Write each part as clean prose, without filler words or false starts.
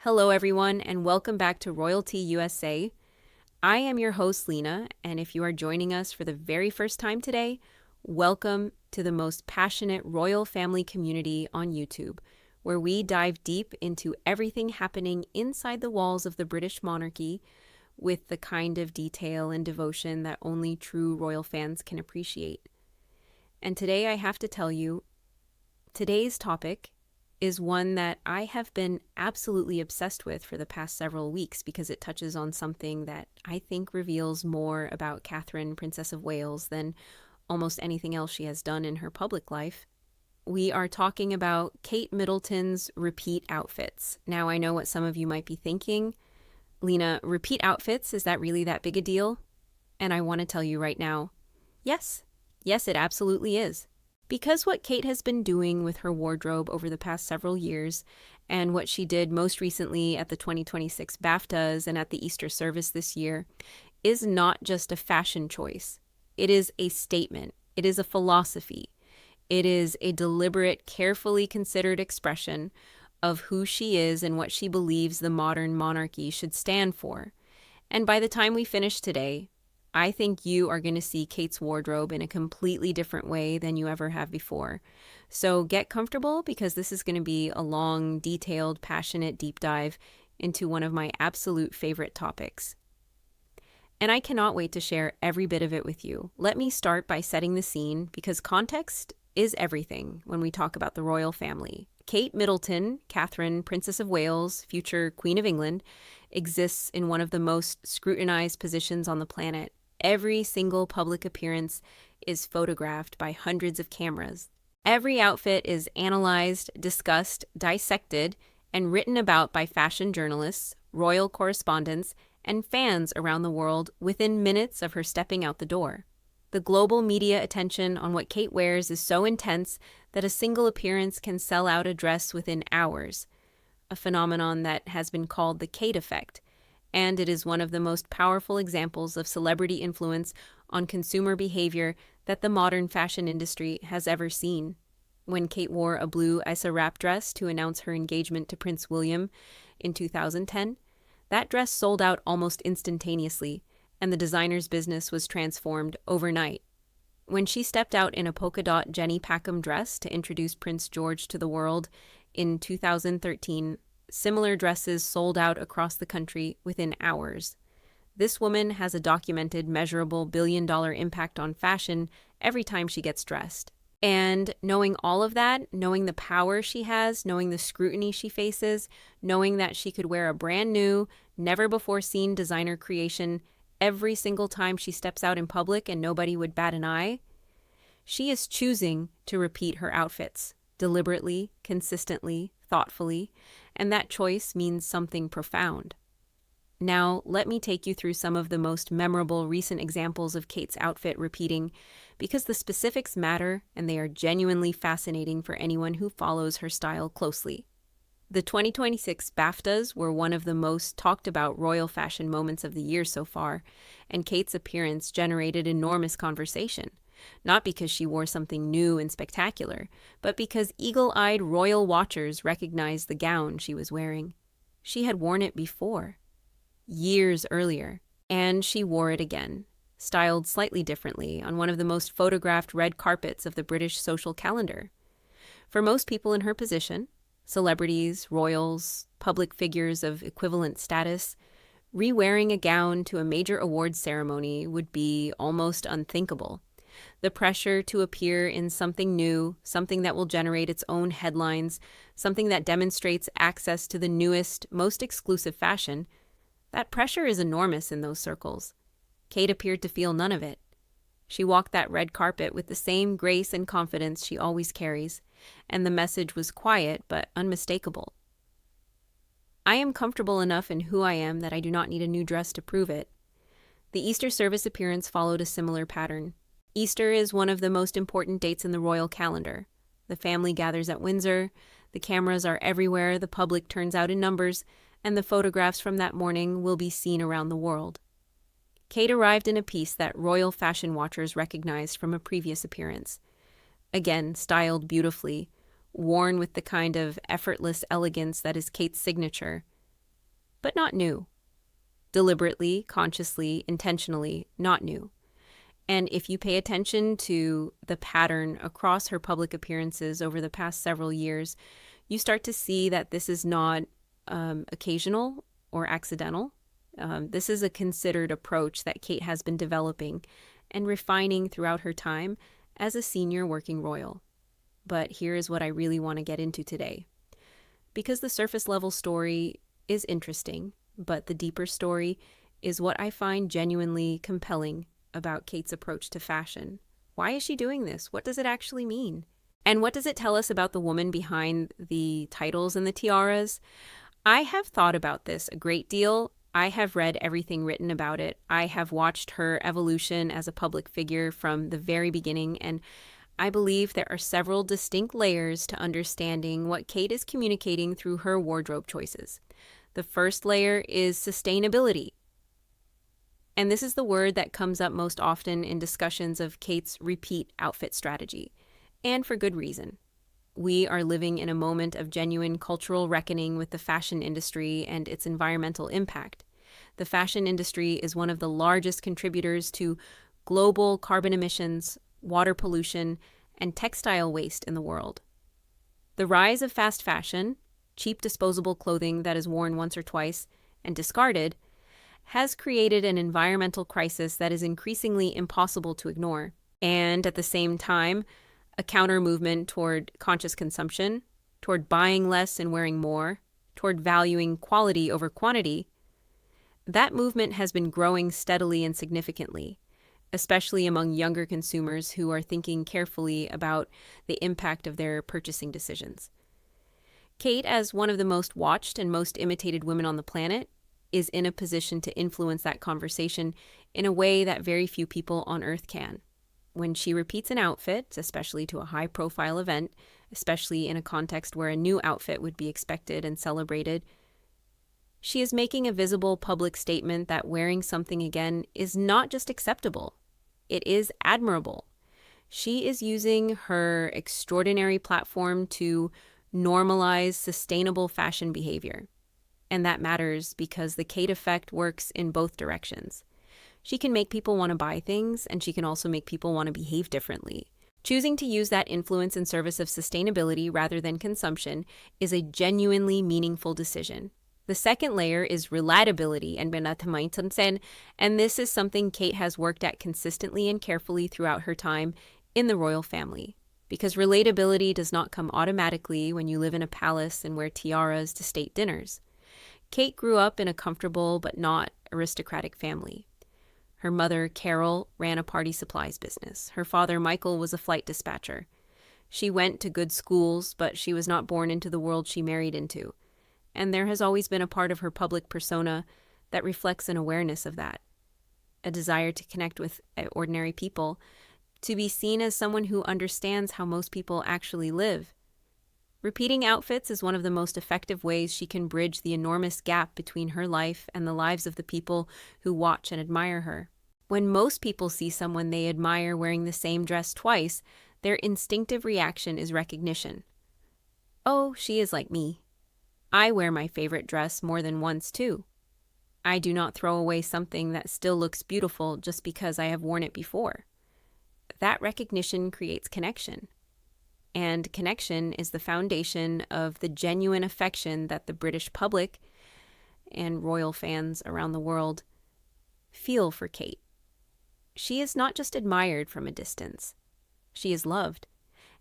Hello, everyone, and welcome back to Royalty USA. I am your host, Lina, and if you are joining us for the very first time today, welcome to the most passionate royal family community on YouTube, where we dive deep into everything happening inside the walls of the British monarchy with the kind of detail and devotion that only true royal fans can appreciate. And today I have to tell you, today's topic is one that I have been absolutely obsessed with for the past several weeks because it touches on something that I think reveals more about Catherine, Princess of Wales, than almost anything else she has done in her public life. We are talking about Kate Middleton's repeat outfits. Now, I know what some of you might be thinking. Lina, repeat outfits, is that really that big a deal? And I want to tell you right now, yes, it absolutely is. Because what Kate has been doing with her wardrobe over the past several years, and what she did most recently at the 2026 BAFTAs and at the Easter service this year, is not just a fashion choice. It is a statement. It is a philosophy. It is a deliberate, carefully considered expression of who she is and what she believes the modern monarchy should stand for. And by the time we finish today, I think you are going to see Kate's wardrobe in a completely different way than you ever have before. So get comfortable because this is going to be a long, detailed, passionate deep dive into one of my absolute favorite topics. And I cannot wait to share every bit of it with you. Let me start by setting the scene because context is everything when we talk about the royal family. Kate Middleton, Catherine, Princess of Wales, future Queen of England, exists in one of the most scrutinized positions on the planet. Every single public appearance is photographed by hundreds of cameras. Every outfit is analyzed, discussed, dissected, and written about by fashion journalists, royal correspondents, and fans around the world within minutes of her stepping out the door. The global media attention on what Kate wears is so intense that a single appearance can sell out a dress within hours, a phenomenon that has been called the Kate effect. And it is one of the most powerful examples of celebrity influence on consumer behavior that the modern fashion industry has ever seen. When Kate wore a blue Issa Rapp dress to announce her engagement to Prince William in 2010, that dress sold out almost instantaneously, and the designer's business was transformed overnight. When she stepped out in a polka dot Jenny Packham dress to introduce Prince George to the world in 2013, similar dresses sold out across the country within hours. This woman has a documented, measurable billion-dollar impact on fashion every time she gets dressed. And knowing all of that, knowing the power she has, knowing the scrutiny she faces, knowing that she could wear a brand new, never-before-seen designer creation every single time she steps out in public and nobody would bat an eye, she is choosing to repeat her outfits deliberately, consistently, thoughtfully, and that choice means something profound. Now, let me take you through some of the most memorable recent examples of Kate's outfit repeating, because the specifics matter and they are genuinely fascinating for anyone who follows her style closely. The 2026 BAFTAs were one of the most talked about royal fashion moments of the year so far, and Kate's appearance generated enormous conversation. Not because she wore something new and spectacular, but because eagle-eyed royal watchers recognized the gown she was wearing. She had worn it before, years earlier, and she wore it again, styled slightly differently on one of the most photographed red carpets of the British social calendar. For most people in her position, celebrities, royals, public figures of equivalent status, re-wearing a gown to a major awards ceremony would be almost unthinkable. The pressure to appear in something new, something that will generate its own headlines, something that demonstrates access to the newest, most exclusive fashion, that pressure is enormous in those circles. Kate appeared to feel none of it. She walked that red carpet with the same grace and confidence she always carries, and the message was quiet but unmistakable. I am comfortable enough in who I am that I do not need a new dress to prove it. The Easter service appearance followed a similar pattern. Easter is one of the most important dates in the royal calendar. The family gathers at Windsor, the cameras are everywhere, the public turns out in numbers, and the photographs from that morning will be seen around the world. Kate arrived in a piece that royal fashion watchers recognized from a previous appearance. Again, styled beautifully, worn with the kind of effortless elegance that is Kate's signature, but not new. Deliberately, consciously, intentionally, not new. And if you pay attention to the pattern across her public appearances over the past several years, you start to see that this is not occasional or accidental. This is a considered approach that Kate has been developing and refining throughout her time as a senior working royal. But here is what I really want to get into today. Because the surface level story is interesting, but the deeper story is what I find genuinely compelling about Kate's approach to fashion. Why is she doing this? What does it actually mean? And what does it tell us about the woman behind the titles and the tiaras? I have thought about this a great deal. I have read everything written about it. I have watched her evolution as a public figure from the very beginning, and I believe there are several distinct layers to understanding what Kate is communicating through her wardrobe choices. The first layer is sustainability. And this is the word that comes up most often in discussions of Kate's repeat outfit strategy. And for good reason. We are living in a moment of genuine cultural reckoning with the fashion industry and its environmental impact. The fashion industry is one of the largest contributors to global carbon emissions, water pollution, and textile waste in the world. The rise of fast fashion, cheap disposable clothing that is worn once or twice and discarded, has created an environmental crisis that is increasingly impossible to ignore. And at the same time, a counter movement toward conscious consumption, toward buying less and wearing more, toward valuing quality over quantity, that movement has been growing steadily and significantly, especially among younger consumers who are thinking carefully about the impact of their purchasing decisions. Kate, as one of the most watched and most imitated women on the planet, is in a position to influence that conversation in a way that very few people on Earth can. When she repeats an outfit, especially to a high-profile event, especially in a context where a new outfit would be expected and celebrated, she is making a visible public statement that wearing something again is not just acceptable, it is admirable. She is using her extraordinary platform to normalize sustainable fashion behavior. And that matters because the Kate effect works in both directions. She can make people want to buy things, and she can also make people want to behave differently. Choosing to use that influence in service of sustainability rather than consumption is a genuinely meaningful decision. The second layer is relatability and this is something Kate has worked at consistently and carefully throughout her time in the royal family. Because relatability does not come automatically when you live in a palace and wear tiaras to state dinners. Kate grew up in a comfortable but not aristocratic family. Her mother, Carol, ran a party supplies business. Her father, Michael, was a flight dispatcher. She went to good schools, but she was not born into the world she married into. And there has always been a part of her public persona that reflects an awareness of that. A desire to connect with ordinary people, to be seen as someone who understands how most people actually live. Repeating outfits is one of the most effective ways she can bridge the enormous gap between her life and the lives of the people who watch and admire her. When most people see someone they admire wearing the same dress twice, their instinctive reaction is recognition. Oh, she is like me. I wear my favorite dress more than once too. I do not throw away something that still looks beautiful just because I have worn it before. That recognition creates connection. And connection is the foundation of the genuine affection that the British public and royal fans around the world feel for Kate. She is not just admired from a distance. She is loved.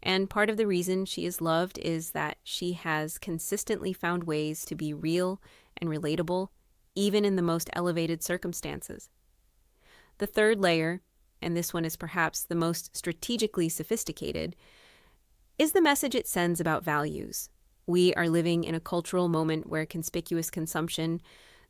And part of the reason she is loved is that she has consistently found ways to be real and relatable, even in the most elevated circumstances. The third layer, and this one is perhaps the most strategically sophisticated, is the message it sends about values. We are living in a cultural moment where conspicuous consumption,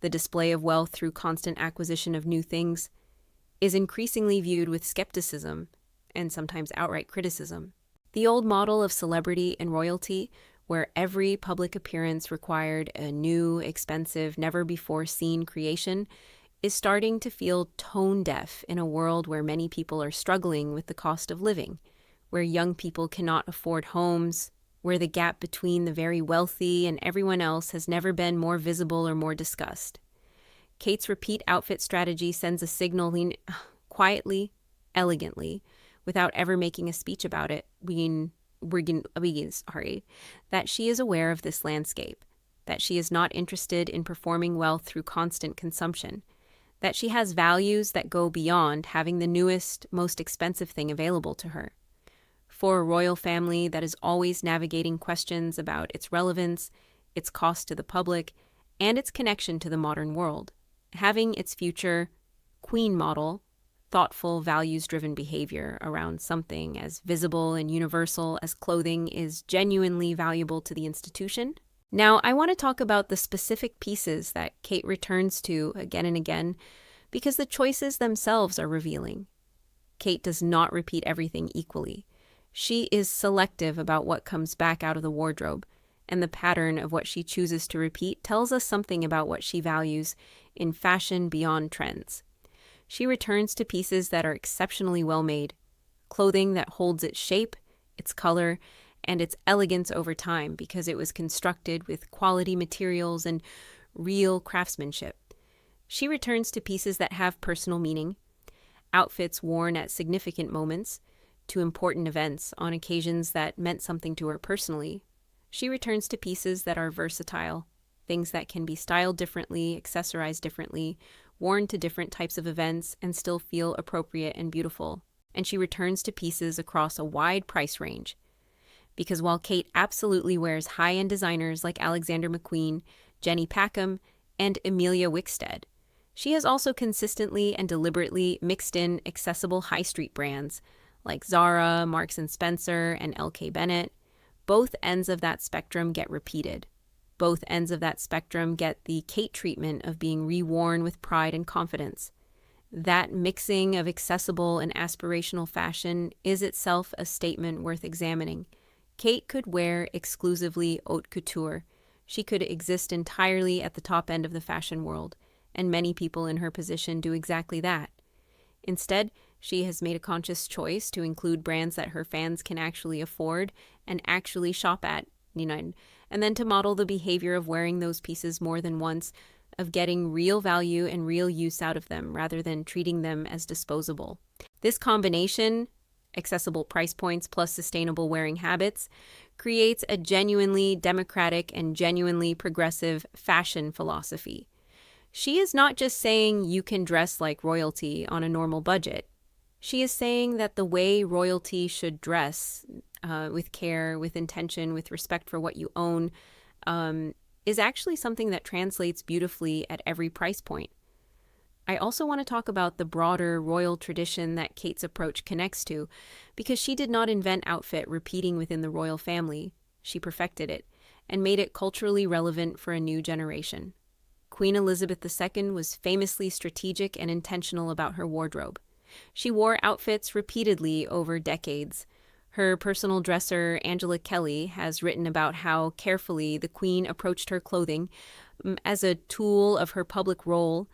the display of wealth through constant acquisition of new things, is increasingly viewed with skepticism and sometimes outright criticism. The old model of celebrity and royalty, where every public appearance required a new, expensive, never-before-seen creation, is starting to feel tone-deaf in a world where many people are struggling with the cost of living, where young people cannot afford homes, where the gap between the very wealthy and everyone else has never been more visible or more discussed. Kate's repeat outfit strategy sends a signal quietly, elegantly, without ever making a speech about it, that she is aware of this landscape, that she is not interested in performing wealth through constant consumption, that she has values that go beyond having the newest, most expensive thing available to her. For a royal family that is always navigating questions about its relevance, its cost to the public, and its connection to the modern world, having its future queen model thoughtful, values-driven behavior around something as visible and universal as clothing is genuinely valuable to the institution. Now, I want to talk about the specific pieces that Kate returns to again and again because the choices themselves are revealing. Kate does not repeat everything equally. She is selective about what comes back out of the wardrobe, and the pattern of what she chooses to repeat tells us something about what she values in fashion beyond trends. She returns to pieces that are exceptionally well made, clothing that holds its shape, its color, and its elegance over time because it was constructed with quality materials and real craftsmanship. She returns to pieces that have personal meaning, outfits worn at significant moments, to important events on occasions that meant something to her personally. She returns to pieces that are versatile, things that can be styled differently, accessorized differently, worn to different types of events, and still feel appropriate and beautiful. And she returns to pieces across a wide price range. Because while Kate absolutely wears high-end designers like Alexander McQueen, Jenny Packham, and Emilia Wickstead, she has also consistently and deliberately mixed in accessible high street brands like Zara, Marks & Spencer, and L.K. Bennett. Both ends of that spectrum get repeated. Both ends of that spectrum get the Kate treatment of being reworn with pride and confidence. That mixing of accessible and aspirational fashion is itself a statement worth examining. Kate could wear exclusively haute couture. She could exist entirely at the top end of the fashion world, and many people in her position do exactly that. Instead, she has made a conscious choice to include brands that her fans can actually afford and actually shop at, and then to model the behavior of wearing those pieces more than once, of getting real value and real use out of them rather than treating them as disposable. This combination, accessible price points plus sustainable wearing habits, creates a genuinely democratic and genuinely progressive fashion philosophy. She is not just saying you can dress like royalty on a normal budget. She is saying that the way royalty should dress, with care, with intention, with respect for what you own, is actually something that translates beautifully at every price point. I also want to talk about the broader royal tradition that Kate's approach connects to, because she did not invent outfit repeating within the royal family. She perfected it and made it culturally relevant for a new generation. Queen Elizabeth II was famously strategic and intentional about her wardrobe. She wore outfits repeatedly over decades. Her personal dresser, Angela Kelly, has written about how carefully the Queen approached her clothing as a tool of her public role,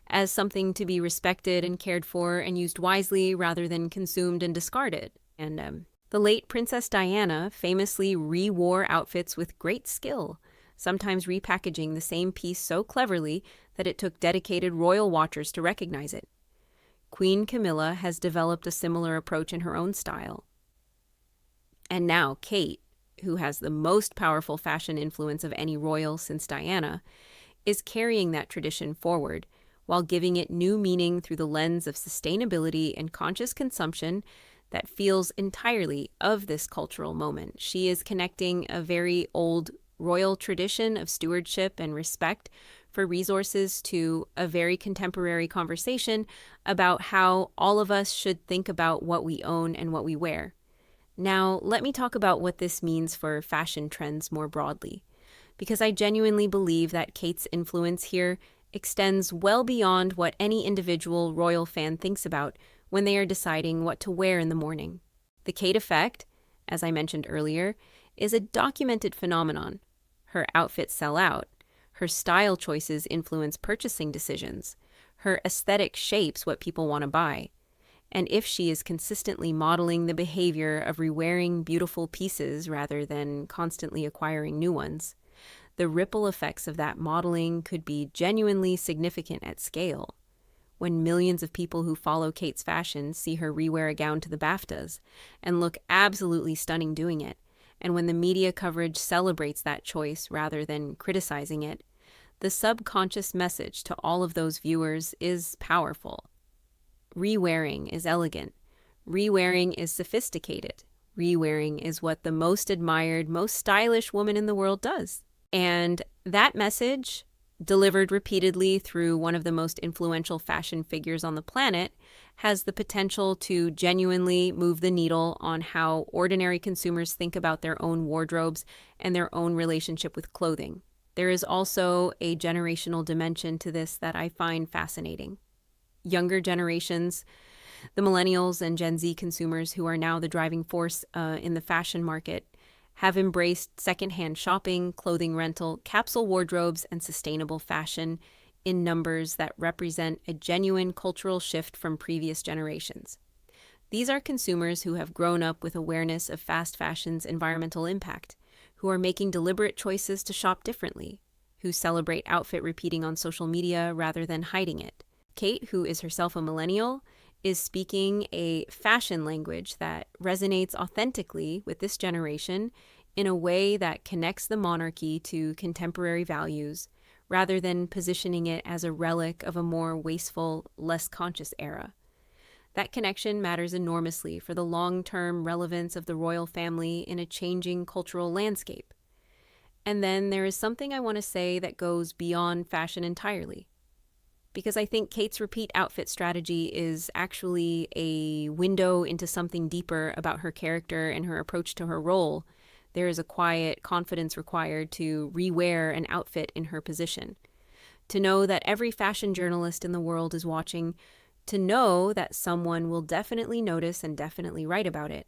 as something to be respected and cared for and used wisely rather than consumed and discarded. And the late Princess Diana famously re-wore outfits with great skill, sometimes repackaging the same piece so cleverly that it took dedicated royal watchers to recognize it. Queen Camilla has developed a similar approach in her own style. And now Kate, who has the most powerful fashion influence of any royal since Diana, is carrying that tradition forward while giving it new meaning through the lens of sustainability and conscious consumption that feels entirely of this cultural moment. She is connecting a very old royal tradition of stewardship and respect for resources to a very contemporary conversation about how all of us should think about what we own and what we wear. Now, let me talk about what this means for fashion trends more broadly, because I genuinely believe that Kate's influence here extends well beyond what any individual royal fan thinks about when they are deciding what to wear in the morning. The Kate effect, as I mentioned earlier, is a documented phenomenon. Her outfits sell out. Her style choices influence purchasing decisions. Her aesthetic shapes what people want to buy. And if she is consistently modeling the behavior of rewearing beautiful pieces rather than constantly acquiring new ones, the ripple effects of that modeling could be genuinely significant at scale. When millions of people who follow Kate's fashion see her rewear a gown to the BAFTAs and look absolutely stunning doing it, and when the media coverage celebrates that choice rather than criticizing it, the subconscious message to all of those viewers is powerful. Rewearing is elegant. Rewearing is sophisticated. Rewearing is what the most admired, most stylish woman in the world does. And that message, delivered repeatedly through one of the most influential fashion figures on the planet, has the potential to genuinely move the needle on how ordinary consumers think about their own wardrobes and their own relationship with clothing. There is also a generational dimension to this that I find fascinating. Younger generations, the millennials and Gen Z consumers who are now the driving force in the fashion market, have embraced secondhand shopping, clothing rental, capsule wardrobes, and sustainable fashion in numbers that represent a genuine cultural shift from previous generations. These are consumers who have grown up with awareness of fast fashion's environmental impact, who are making deliberate choices to shop differently, who celebrate outfit repeating on social media rather than hiding it. Kate, who is herself a millennial, is speaking a fashion language that resonates authentically with this generation in a way that connects the monarchy to contemporary values rather than positioning it as a relic of a more wasteful, less conscious era. That connection matters enormously for the long-term relevance of the royal family in a changing cultural landscape. And then there is something I want to say that goes beyond fashion entirely, because I think Kate's repeat outfit strategy is actually a window into something deeper about her character and her approach to her role. There is a quiet confidence required to rewear an outfit in her position, to know that every fashion journalist in the world is watching, to know that someone will definitely notice and definitely write about it,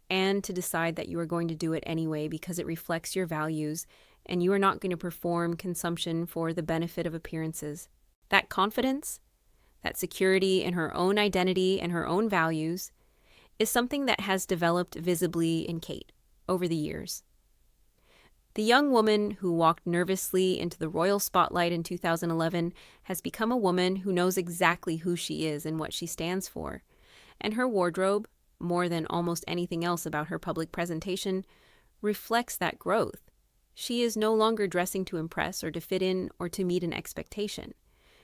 and to decide that you are going to do it anyway because it reflects your values and you are not going to perform consumption for the benefit of appearances. That confidence, that security in her own identity and her own values, is something that has developed visibly in Kate over the years. The young woman who walked nervously into the royal spotlight in 2011 has become a woman who knows exactly who she is and what she stands for. And her wardrobe, more than almost anything else about her public presentation, reflects that growth. She is no longer dressing to impress or to fit in or to meet an expectation.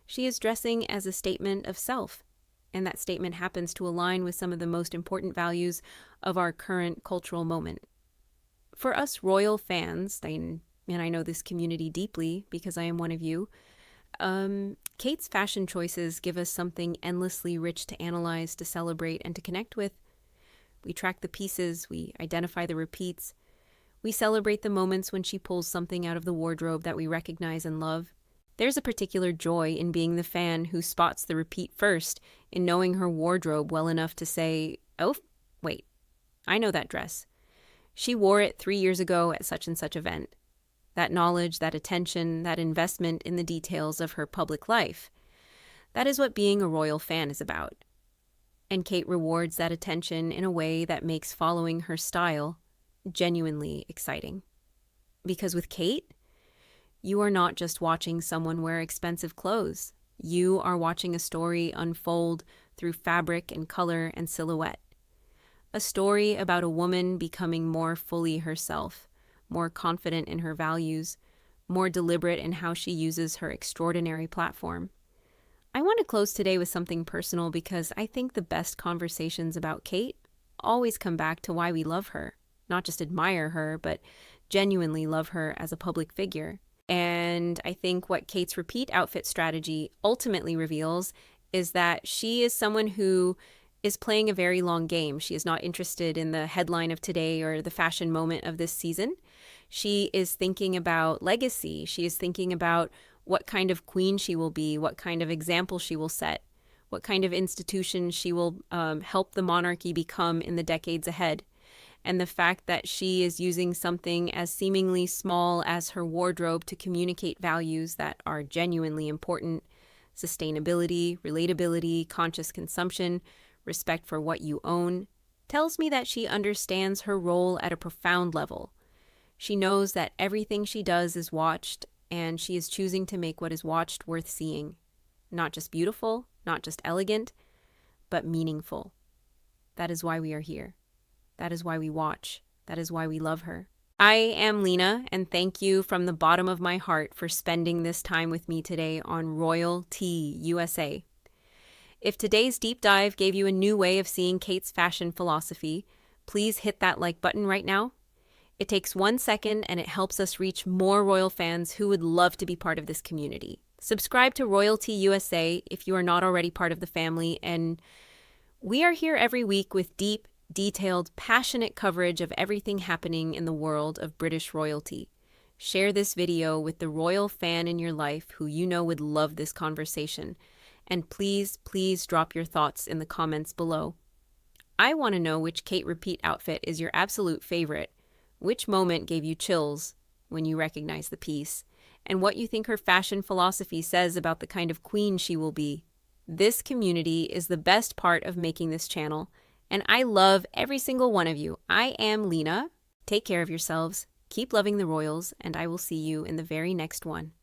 She is dressing as a statement of self, and that statement happens to align with some of the most important values of our current cultural moment. For us royal fans, and I know this community deeply because I am one of you, Kate's fashion choices give us something endlessly rich to analyze, to celebrate, and to connect with. We track the pieces, we identify the repeats, we celebrate the moments when she pulls something out of the wardrobe that we recognize and love. There's a particular joy in being the fan who spots the repeat first, in knowing her wardrobe well enough to say, oh, wait, I know that dress. She wore it 3 years ago at such and such event. That knowledge, that attention, that investment in the details of her public life. That is what being a royal fan is about. And Kate rewards that attention in a way that makes following her style genuinely exciting. Because with Kate, you are not just watching someone wear expensive clothes. You are watching a story unfold through fabric and color and silhouette. A story about a woman becoming more fully herself, more confident in her values, more deliberate in how she uses her extraordinary platform. I want to close today with something personal because I think the best conversations about Kate always come back to why we love her, not just admire her, but genuinely love her as a public figure. And I think what Kate's repeat outfit strategy ultimately reveals is that she is someone who is playing a very long game. She is not interested in the headline of today or the fashion moment of this season. She is thinking about legacy. She is thinking about what kind of queen she will be, what kind of example she will set, what kind of institution she will help the monarchy become in the decades ahead. And the fact that she is using something as seemingly small as her wardrobe to communicate values that are genuinely important, sustainability, relatability, conscious consumption, respect for what you own, tells me that she understands her role at a profound level. She knows that everything she does is watched, and she is choosing to make what is watched worth seeing. Not just beautiful, not just elegant, but meaningful. That is why we are here. That is why we watch. That is why we love her. I am Lina, and thank you from the bottom of my heart for spending this time with me today on Royal Tea USA. If today's deep dive gave you a new way of seeing Kate's fashion philosophy, please hit that like button right now. It takes 1 second and it helps us reach more royal fans who would love to be part of this community. Subscribe to Royalty USA if you are not already part of the family, and we are here every week with deep, detailed, passionate coverage of everything happening in the world of British royalty. Share this video with the royal fan in your life who you know would love this conversation. And please, please drop your thoughts in the comments below. I want to know which Kate Repeat outfit is your absolute favorite, which moment gave you chills when you recognize the piece, and what you think her fashion philosophy says about the kind of queen she will be. This community is the best part of making this channel, and I love every single one of you. I am Lina. Take care of yourselves, keep loving the royals, and I will see you in the very next one.